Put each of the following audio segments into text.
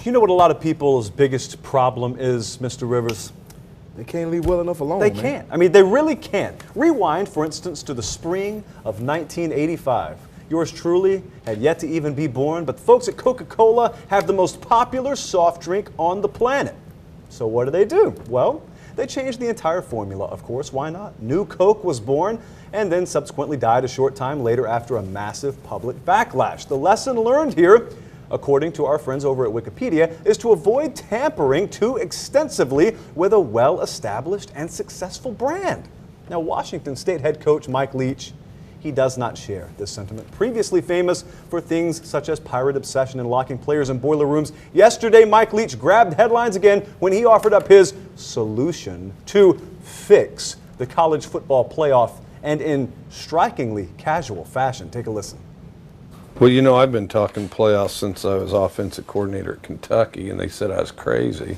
You know what a lot of people's biggest problem is, Mr. Rivers? They can't leave well enough alone, They man. can't. I mean, they really can't. Rewind, for instance, to the spring of 1985. Yours truly had yet to even be born, but the folks at Coca-Cola have the most popular soft drink on the planet. So what do? Well, they changed the entire formula, of course. Why not? New Coke was born and then subsequently died a short time later after a massive public backlash. The lesson learned here, according to our friends over at Wikipedia, is to avoid tampering too extensively with a well-established and successful brand. Now, Washington State head coach Mike Leach, he does not share this sentiment. Previously famous for things such as pirate obsession and locking players in boiler rooms, yesterday Mike Leach grabbed headlines again when he offered up his solution to fix the college football playoff, and in strikingly casual fashion. Take a listen. Well, you know, I've been talking playoffs since I was offensive coordinator at Kentucky, and they said I was crazy.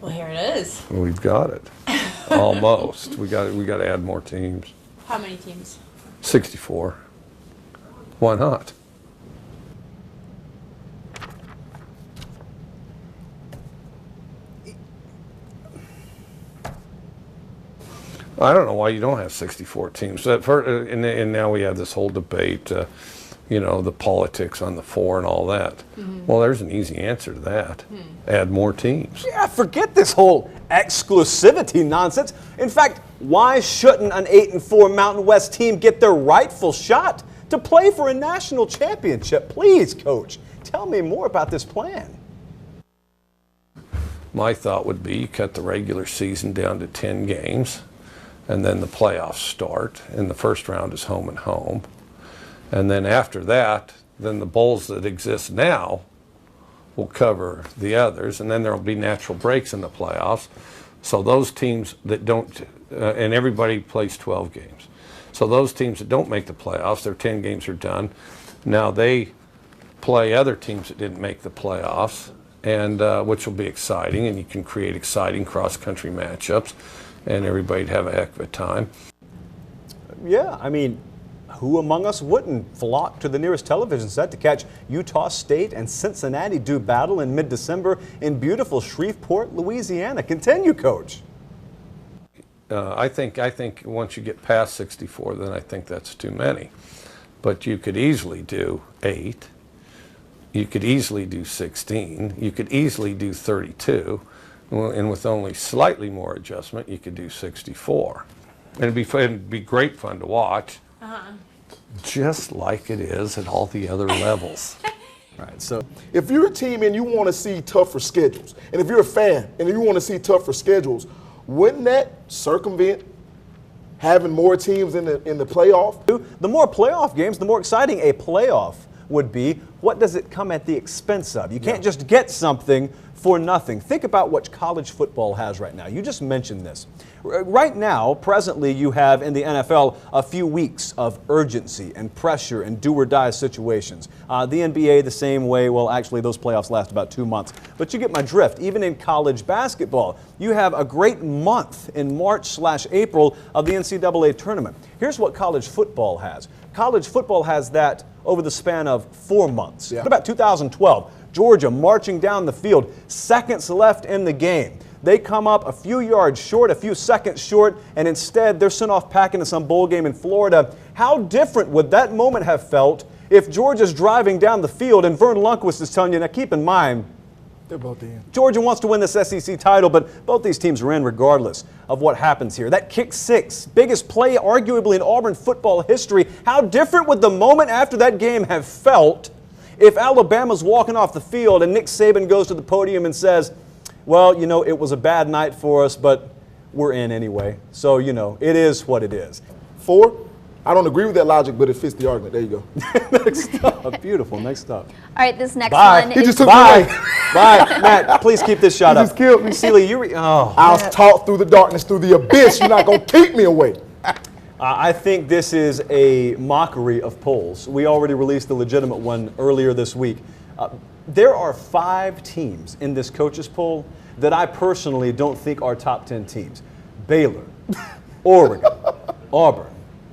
Well, here it is. We've got it. Almost. We got to add more teams. How many teams? 64. Why not? I don't know why you don't have 64 teams. And now we have this whole debate, you know, the politics on the four and all that. Mm-hmm. Well, there's an easy answer to that. Add more teams. Yeah, forget this whole exclusivity nonsense. In fact, why shouldn't an 8-4 Mountain West team get their rightful shot to play for a national championship? Please, Coach, tell me more about this plan. My thought would be cut the regular season down to 10 games, and then the playoffs start, and the first round is home and home. And then after that, then the bowls that exist now will cover the others, and then there will be natural breaks in the playoffs. So those teams that don't, and everybody plays 12 games. So those teams that don't make the playoffs, their 10 games are done. Now they play other teams that didn't make the playoffs, and which will be exciting, and you can create exciting cross-country matchups, and everybody'd have a heck of a time. Yeah, I mean, who among us wouldn't flock to the nearest television set to catch Utah State and Cincinnati do battle in mid-December in beautiful Shreveport, Louisiana? Continue, Coach. I think once you get past 64, then I think that's too many. But you could easily do 8. You could easily do 16. You could easily do 32. And with only slightly more adjustment, you could do 64. And it'd be great fun to watch, just like it is at all the other levels. All right, so If you're a team and you want to see tougher schedules, and if you're a fan and you want to see tougher schedules, wouldn't that circumvent having more teams in the playoff? the more playoff games, the more exciting a playoff would be. What does it come at the expense of? You can't just get something for nothing. Think about what college football has right now. You just mentioned this. Right now, presently, you have in the NFL a few weeks of urgency and pressure and do-or-die situations. The NBA the same way. Well, actually, those playoffs last about 2 months. But you get my drift. Even in college basketball, you have a great month in March/April of the NCAA tournament. Here's what college football has. College football has that over the span of 4 months. What about 2012? Georgia marching down the field, seconds left in the game. They come up a few yards short, a few seconds short, and instead they're sent off packing to some bowl game in Florida. How different would that moment have felt if Georgia's driving down the field and Vern Lundquist is telling you, now keep in mind, They're both in. Georgia wants to win this SEC title, but both these teams are in regardless of what happens here. That kick six, biggest play arguably in Auburn football history. How different would the moment after that game have felt if Alabama's walking off the field and Nick Saban goes to the podium and says, well, you know, it was a bad night for us, but we're in anyway. So, you know, it is what it is. 4, I don't agree with that logic, but it fits the argument. There you go. Next up. Beautiful. Next up. All right, this next Bye. one He is just took Bye. me away. Bye. Matt, please keep this shot He up. just killed me. Celia, you I was taught through the darkness, through the abyss. You're not going to keep me away. I think this is a mockery of polls. We already released the legitimate one earlier this week. There are 5 teams in this coaches poll that I personally don't think are top 10 teams. Baylor, Oregon, Auburn,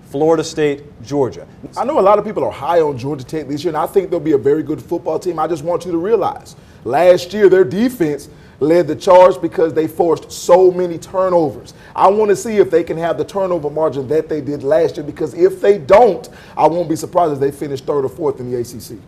Florida State, Georgia. I know a lot of people are high on Georgia Tech this year, and I think they'll be a very good football team. I just want you to realize Last year, their defense led the charge because they forced so many turnovers. I want to see if they can have the turnover margin that they did last year, because if they don't, I won't be surprised if they finish third or fourth in the ACC.